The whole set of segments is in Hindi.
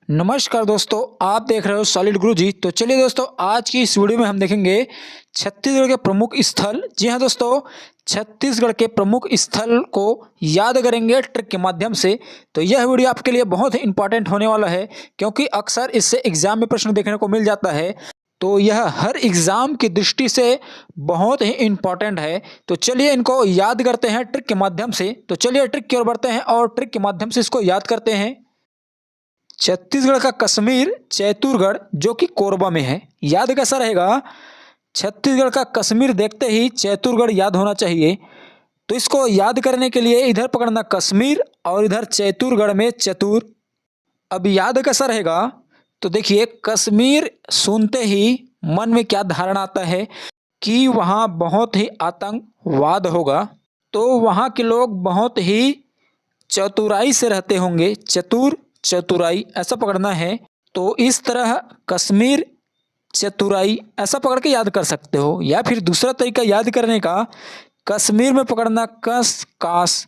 नमस्कार दोस्तों, आप देख रहे हो सॉलिड गुरुजी। तो चलिए दोस्तों, आज की इस वीडियो में हम देखेंगे छत्तीसगढ़ के प्रमुख स्थल। जी हाँ दोस्तों, छत्तीसगढ़ के प्रमुख स्थल को याद करेंगे ट्रिक के माध्यम से। तो यह वीडियो आपके लिए बहुत ही इंपॉर्टेंट होने वाला है, क्योंकि अक्सर इससे एग्जाम में प्रश्न देखने को मिल जाता है। तो यह हर एग्जाम की दृष्टि से बहुत ही इंपॉर्टेंट है। तो चलिए इनको याद करते हैं ट्रिक के माध्यम से। तो चलिए ट्रिक की ओर बढ़ते हैं और ट्रिक के माध्यम से इसको याद करते हैं। छत्तीसगढ़ का कश्मीर चैतुरगढ़, जो कि कोरबा में है। याद कैसा रहेगा? छत्तीसगढ़ का कश्मीर देखते ही चैतुरगढ़ याद होना चाहिए। तो इसको याद करने के लिए इधर पकड़ना कश्मीर और इधर चैतुरगढ़ में चतुर। अब याद कैसा रहेगा? तो देखिए, कश्मीर सुनते ही मन में क्या धारणा आता है कि वहाँ बहुत ही आतंकवाद होगा। तो वहाँ के लोग बहुत ही चतुराई से रहते होंगे। चतुर चतुराई ऐसा पकड़ना है। तो इस तरह कश्मीर चतुराई ऐसा पकड़ के याद कर सकते हो। या फिर दूसरा तरीका याद करने का, कश्मीर में पकड़ना कस कास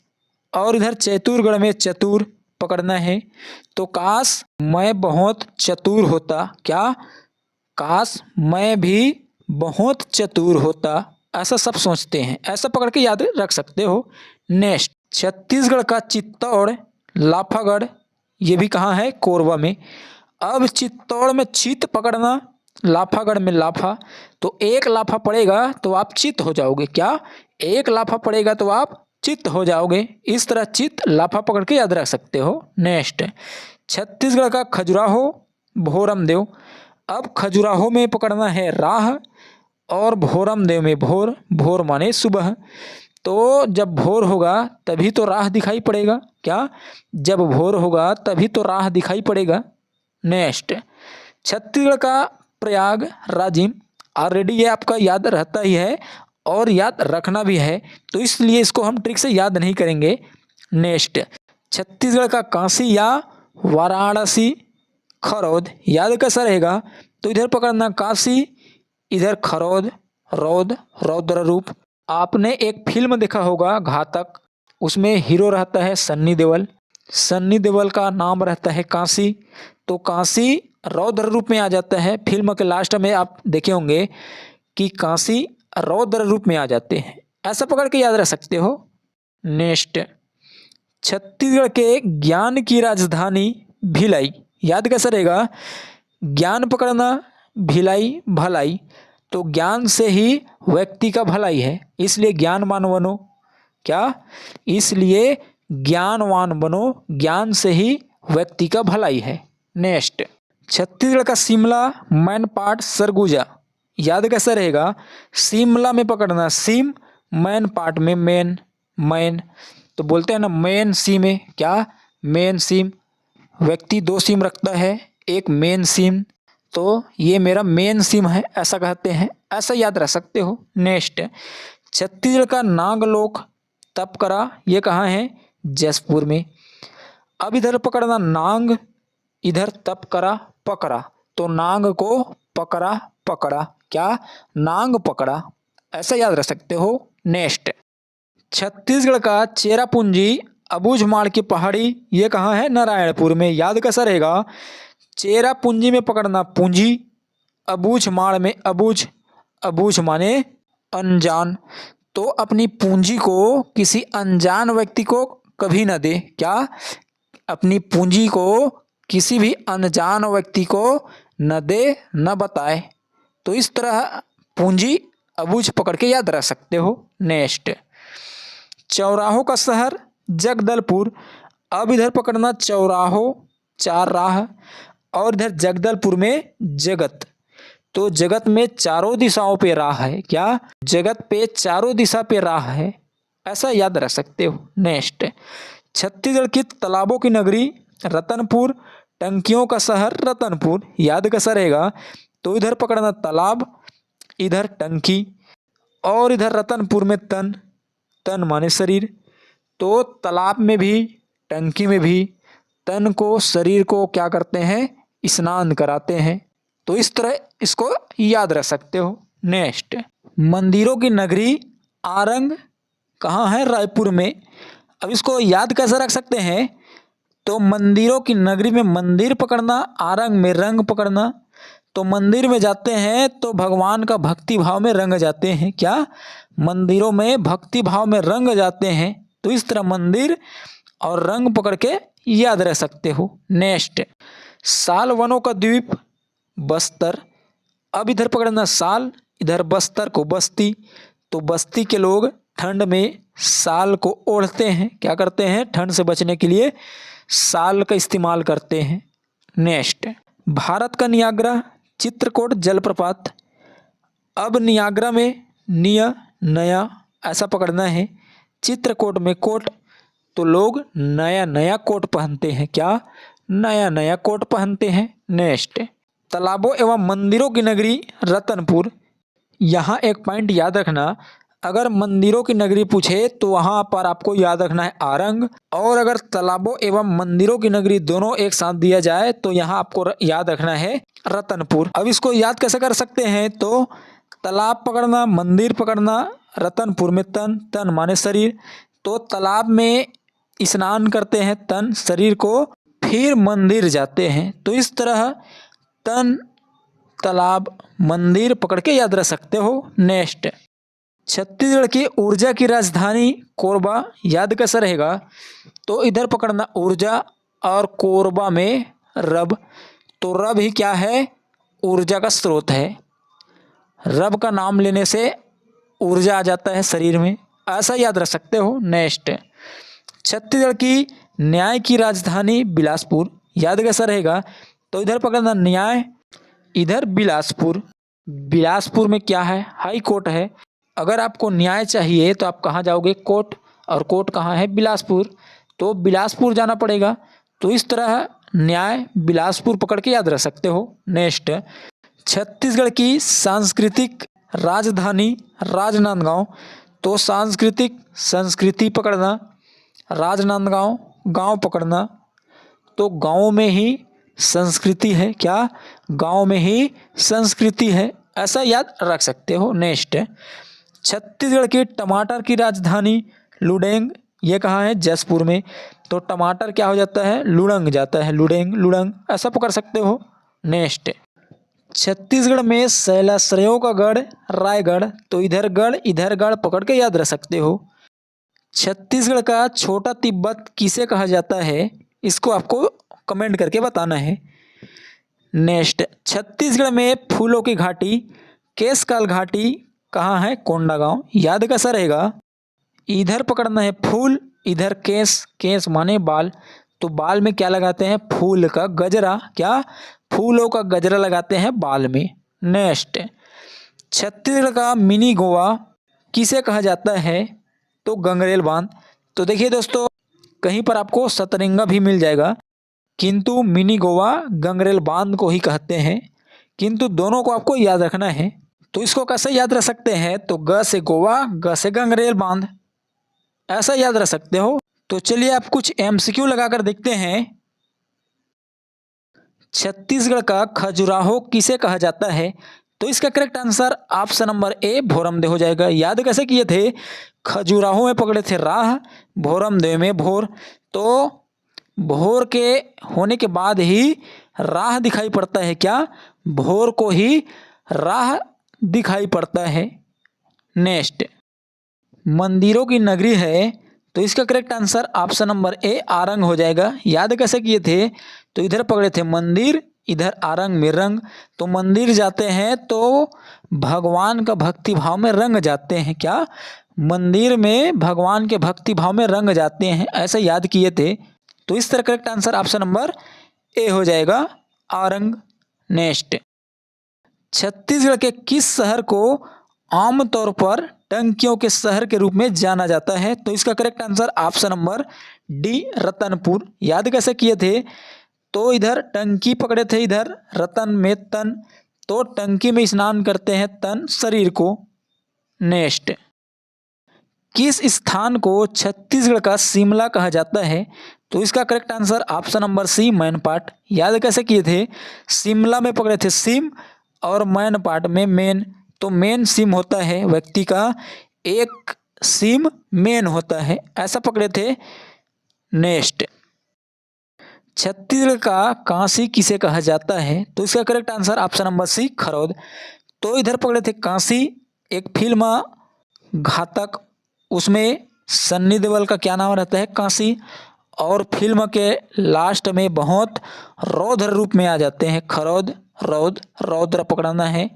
और इधर चैतुरगढ़ में चतुर पकड़ना है। तो काश मैं बहुत चतुर होता। क्या? काश मैं भी बहुत चतुर होता, ऐसा सब सोचते हैं। ऐसा पकड़ के याद रख सकते हो। नेक्स्ट, छत्तीसगढ़ का चित्तौड़ लाफागढ़, ये भी कहाँ है? कोरबा में। अब चित्तौड़ में चित पकड़ना, लाफागढ़ में लाफा। तो एक लाफा पड़ेगा तो आप चित हो जाओगे। क्या? एक लाफा पड़ेगा तो आप चित हो जाओगे। इस तरह चित लाफा पकड़ के याद रख सकते हो। नेक्स्ट, छत्तीसगढ़ का खजुराहो भोरमदेव। अब खजुराहो में पकड़ना है राह और भोरमदेव में भोर। भोर माने सुबह। तो जब भोर होगा तभी तो राह दिखाई पड़ेगा। क्या? जब भोर होगा तभी तो राह दिखाई पड़ेगा। नेक्स्ट, छत्तीसगढ़ का प्रयाग राजिम। ऑलरेडी ये आपका याद रहता ही है और याद रखना भी है, तो इसलिए इसको हम ट्रिक से याद नहीं करेंगे। नेक्स्ट, छत्तीसगढ़ का काशी या वाराणसी खरौद। याद कैसा रहेगा? तो इधर पकड़ना काशी, इधर खरौद रौद रौद्र रूप। आपने एक फिल्म देखा होगा घातक, उसमें हीरो रहता है सन्नी देओल। सन्नी देओल का नाम रहता है काशी। तो काशी रौद्र रूप में आ जाता है। फिल्म के लास्ट में आप देखे होंगे कि काशी रौद्र रूप में आ जाते हैं। ऐसा पकड़ के याद रख सकते हो। नेक्स्ट, छत्तीसगढ़ के ज्ञान की राजधानी भिलाई। याद कैसा रहेगा? ज्ञान पकड़ना, भिलाई भलाई। तो ज्ञान से ही व्यक्ति का भलाई है, इसलिए ज्ञानवान बनो। क्या? इसलिए ज्ञानवान बनो, ज्ञान से ही व्यक्ति का भलाई है। नेक्स्ट, छत्तीसगढ़ का शिमला मैनपाट सरगुजा। याद कैसा रहेगा? शिमला में पकड़ना सीम, मैनपाट में मेन मैन। तो बोलते हैं ना मेन सीम है। क्या? मेन सीम। व्यक्ति दो सिम रखता है, एक मेन सिम। तो ये मेरा मेन सिम है, ऐसा कहते हैं। ऐसा याद रख सकते हो। नेक्स्ट, छत्तीसगढ़ का नागलोक तपकरा, ये कहाँ है? जसपुर में। अब इधर पकड़ना नांग, इधर तपकरा पकड़ा। तो नांग को पकड़ा पकड़ा। क्या? नांग पकड़ा, ऐसा याद रख सकते हो। नेक्स्ट, छत्तीसगढ़ का चेरापूंजी अबूझमाड़ की पहाड़ी, ये कहाँ है? नारायणपुर में। याद कैसा रहेगा? चेरापूंजी में पकड़ना पूंजी, अबूझमाड़ में अबूझ। अबूझ माने अनजान। तो अपनी पूंजी को किसी अनजान व्यक्ति को कभी न दे। क्या? अपनी पूंजी को किसी भी अनजान व्यक्ति को न दे, न बताए। तो इस तरह पूंजी अबूझ पकड़ के याद रख सकते हो। नेक्स्ट, चौराहों का शहर जगदलपुर। अब इधर पकड़ना चौराहो चार राह और इधर जगदलपुर में जगत। तो जगत में चारों दिशाओं पे राह है। क्या? जगत पे चारों दिशा पे राह है, ऐसा याद रख सकते हो। नेक्स्ट, छत्तीसगढ़ की तालाबों की नगरी रतनपुर, टंकियों का शहर रतनपुर। याद कैसा रहेगा? तो इधर पकड़ना तालाब, इधर टंकी और इधर रतनपुर में तन। तन माने शरीर। तो तालाब में भी, टंकी में भी तन को, शरीर को क्या करते हैं? स्नान कराते हैं। तो इस तरह इसको याद रख सकते हो। नेक्स्ट, मंदिरों की नगरी आरंग, कहाँ है? रायपुर में। अब इसको याद कैसे रख सकते हैं? तो मंदिरों की नगरी में मंदिर पकड़ना, आरंग में रंग पकड़ना। तो मंदिर में जाते हैं तो भगवान का भक्ति भाव में रंग जाते हैं। क्या? मंदिरों में भक्ति भाव में रंग जाते हैं। तो इस तरह मंदिर और रंग पकड़ के याद रह सकते हो। नेक्स्ट, साल वनों का द्वीप बस्तर। अब इधर पकड़ना साल, इधर बस्तर को बस्ती। तो बस्ती के लोग ठंड में साल को ओढ़ते हैं। क्या करते हैं? ठंड से बचने के लिए साल का इस्तेमाल करते हैं। नेक्स्ट, भारत का नियाग्रा चित्रकूट जलप्रपात। अब नियाग्रा में निय नया ऐसा पकड़ना है, चित्रकूट में कोट। तो लोग नया नया कोट पहनते हैं। क्या? नया नया कोट पहनते हैं। नेक्स्ट, तालाबों एवं मंदिरों की नगरी रतनपुर। यहाँ एक पॉइंट याद रखना, अगर मंदिरों की नगरी पूछे तो वहाँ पर आपको याद रखना है आरंग, और अगर तालाबों एवं मंदिरों की नगरी दोनों एक साथ दिया जाए तो यहाँ आपको याद रखना है रतनपुर। अब इसको याद कैसे कर सकते हैं? तो तालाब पकड़ना, मंदिर पकड़ना, रतनपुर में तन, तन माने शरीर। तो तालाब में स्नान करते हैं तन शरीर को, फिर मंदिर जाते हैं। तो इस तरह तन, तालाब, मंदिर पकड़ के याद रख सकते हो। नेक्स्ट, छत्तीसगढ़ की ऊर्जा की राजधानी कोरबा। याद कैसा रहेगा? तो इधर पकड़ना ऊर्जा और कोरबा में रब। तो रब ही क्या है? ऊर्जा का स्रोत है। रब का नाम लेने से ऊर्जा आ जाता है शरीर में, ऐसा याद रख सकते हो। नेक्स्ट, छत्तीसगढ़ की न्याय की राजधानी बिलासपुर। याद कैसा रहेगा? तो इधर पकड़ना न्याय, इधर बिलासपुर। बिलासपुर में क्या है? हाई कोर्ट है। अगर आपको न्याय चाहिए तो आप कहाँ जाओगे? कोर्ट। और कोर्ट कहाँ है? बिलासपुर। तो बिलासपुर जाना पड़ेगा। तो इस तरह न्याय बिलासपुर पकड़ के याद रख सकते हो। नेक्स्ट, छत्तीसगढ़ की सांस्कृतिक राजधानी राजनांदगांव। तो सांस्कृतिक संस्कृति पकड़ना, राजनांदगांव गांव पकड़ना। तो गांव में ही संस्कृति है। क्या? गांव में ही संस्कृति है, ऐसा याद रख सकते हो। नेक्स्ट, छत्तीसगढ़ की टमाटर की राजधानी लुडेंग। ये कहाँ है? जसपुर में। तो टमाटर क्या हो जाता है? लुड़ंग जाता है। लुडेंग, लुड़ंग ऐसा पकड़ सकते हो। नेक्स्ट, छत्तीसगढ़ में शैलाश्रयों का गढ़ रायगढ़। तो इधर गढ़ पकड़ के याद रख सकते हो। छत्तीसगढ़ का छोटा तिब्बत किसे कहा जाता है? इसको आपको कमेंट करके बताना है। नेक्स्ट, छत्तीसगढ़ में फूलों की घाटी केशकाल घाटी कहाँ है? कोंडागांव। याद कैसा रहेगा? इधर पकड़ना है फूल, इधर केस, केस माने बाल। तो बाल में क्या लगाते हैं? फूल का गजरा। क्या? फूलों का गजरा लगाते हैं बाल में। नेक्स्ट, छत्तीसगढ़ का मिनी गोवा किसे कहा जाता है? तो गंगरेल बांध। तो देखिए दोस्तों, कहीं पर आपको सतरंगा भी मिल जाएगा, किंतु मिनी गोवा गंगरेल बांध को ही कहते हैं। किंतु दोनों को आपको याद रखना है। तो इसको कैसे याद रख सकते हैं? तो ग से गोवा, ग से गंगरेल बांध, ऐसा याद रख सकते हो। तो चलिए आप कुछ एमसीक्यू लगाकर देखते हैं। छत्तीसगढ़ का खजुराहो किसे कहा जाता है? तो इसका correct answer option number A Bhoramdeo हो जाएगा। याद कैसे किए थे? खजुराहो में पकड़े थे राह, भोरमदेव में भोर। तो भोर के होने के बाद ही राह दिखाई पड़ता है। क्या? भोर को ही राह दिखाई पड़ता है। नेक्स्ट, मंदिरों की नगरी है। तो इसका करेक्ट आंसर ऑप्शन नंबर ए आरंग हो जाएगा। याद कैसे किए थे? तो इधर पकड़े थे मंदिर, इधर आरंग में रंग। तो मंदिर जाते हैं तो भगवान का भक्ति भाव में रंग जाते हैं। क्या? मंदिर में भगवान के भक्ति भाव में रंग जाते हैं, ऐसा याद किए थे। तो इस तरह करेक्ट आंसर ऑप्शन नंबर ए हो जाएगा, आरंग। नेक्स्ट, छत्तीसगढ़ के किस शहर को आमतौर पर टंकियों के शहर के रूप में जाना जाता है? तो इसका correct answer option number D Ratanpur. याद कैसे किए थे? तो इधर टंकी पकड़े थे, इधर रतन में तन। तो टंकी में स्नान करते हैं तन शरीर को। नेक्स्ट, किस स्थान को छत्तीसगढ़ का शिमला कहा जाता है? तो इसका correct answer option number C Mainpat. याद कैसे किए थे? शिमला में पकड़े थे सिम और मैनपाट में मेन। तो मेन सिम होता है व्यक्ति का, एक सिम मेन होता है, ऐसा पकड़े थे। नेक्स्ट, छत्तीसगढ़ का काशी किसे कहा जाता है? तो इसका correct answer option number C, Kharod. तो इधर पकड़े थे काशी, एक फिल्म घातक, उसमें सन्नी देओल का क्या नाम रहता है? काशी। और फिल्म के लास्ट में बहुत रौद्र रूप में आ जाते हैं, खरौद, रौद्र पकड़ना है,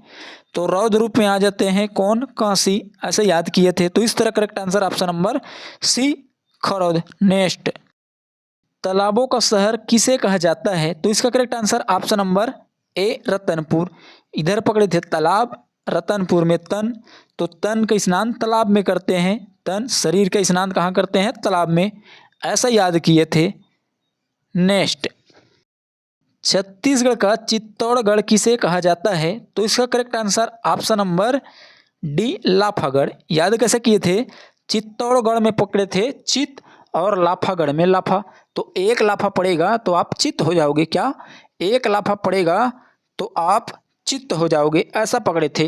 तो रौद्र रूप में आ जाते हैं कौन? काशी। ऐसे याद किए थे। तो इस तरह correct answer option number C, Kharod. Next, तालाबों का शहर किसे कहा जाता है? तो इसका correct answer option number A, Ratanpur. इधर पकड़े थे तालाब, रतनपुर में तन, तो तन का स्नान तालाब में करते हैं, तन शरीर का स्नान कहाँ करते हैं? तालाब में। ऐसा याद किए थे। नेक्स्ट, छत्तीसगढ़ का चित्तौड़गढ़ किसे कहा जाता है? तो इसका correct answer option number D, Lafagarh. याद कैसे किए थे? चित्तौड़गढ़ में पकड़े थे चित्त और लाफागढ़ में लाफा, तो एक लाफा पड़ेगा तो आप चित्त हो जाओगे। क्या? एक लाफा पड़ेगा तो आप चित्त हो जाओगे, ऐसा पकड़े थे।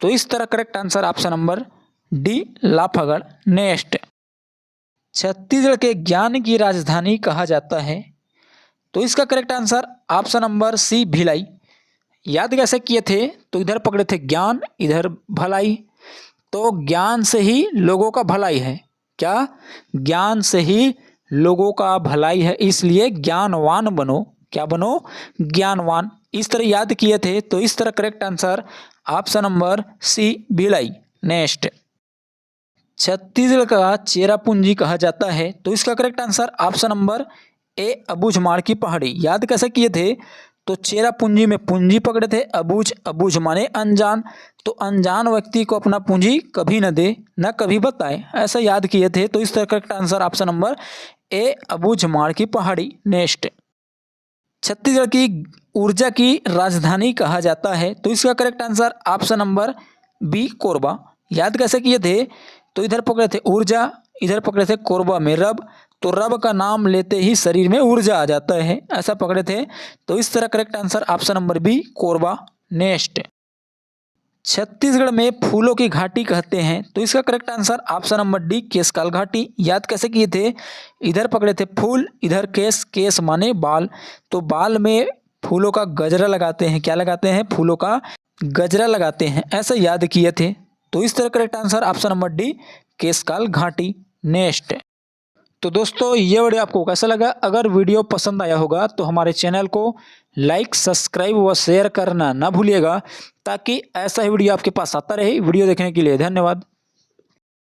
तो इस तरह correct answer option number D, Lafagarh. Next, Chhattisgarh के ज्ञान की राजधानी कहा जाता है? तो इसका correct answer option number C, Bhilai. याद कैसे किए थे? तो इधर पकड़े थे ज्ञान, इधर भलाई, तो ज्ञान से ही लोगों का भलाई है। क्या? ज्ञान से ही लोगों का भलाई है, इसलिए ज्ञानवान बनो। क्या बनो? ज्ञानवान। इस तरह याद किए थे। तो इस तरह correct answer option number C, Bhilai. Next, Chhattisgarh का चेरापूंजी कहा जाता है? तो इसका correct answer option number A, Abujhmarh की पहाड़ी। याद कैसे किए थे? तो चेरापूंजी में पूंजी पकड़े थे, अबूझ माने अनजान, तो अनजान व्यक्ति को अपना पूंजी कभी न दे, न कभी बताए, ऐसा याद किए थे। तो इस तरह correct answer option number A, Abujhmarh की पहाड़ी। नेक्स्ट, छत्तीसगढ़ की ऊर्जा की राजधानी कहा जाता है? तो इसका correct answer option number B, Korba. याद कैसे किए थे? तो इधर पकड़े थे ऊर्जा, इधर पकड़े थे कोरबा में रब, तो रब का नाम लेते ही शरीर में ऊर्जा आ जाता है, ऐसा पकड़े थे। तो इस तरह correct answer option number B, Korba. Next, Chhattisgarh में फूलों की घाटी कहते हैं? तो इसका correct answer option number D, Keshkal घाटी। याद कैसे किए थे? इधर पकड़े थे फूल, इधर केस, केस माने बाल, तो बाल में फूलों का गजरा लगाते हैं। क्या लगाते हैं? फूलों का गजरा लगाते हैं, ऐसा याद किए थे। तो इस तरह correct answer option number D, Keshkal घाटी। नेक्स्ट, तो दोस्तों ये वीडियो आपको कैसा लगा? अगर वीडियो पसंद आया होगा तो हमारे चैनल को लाइक, सब्सक्राइब व शेयर करना ना भूलिएगा, ताकि ऐसा ही वीडियो आपके पास आता रहे। वीडियो देखने के लिए धन्यवाद।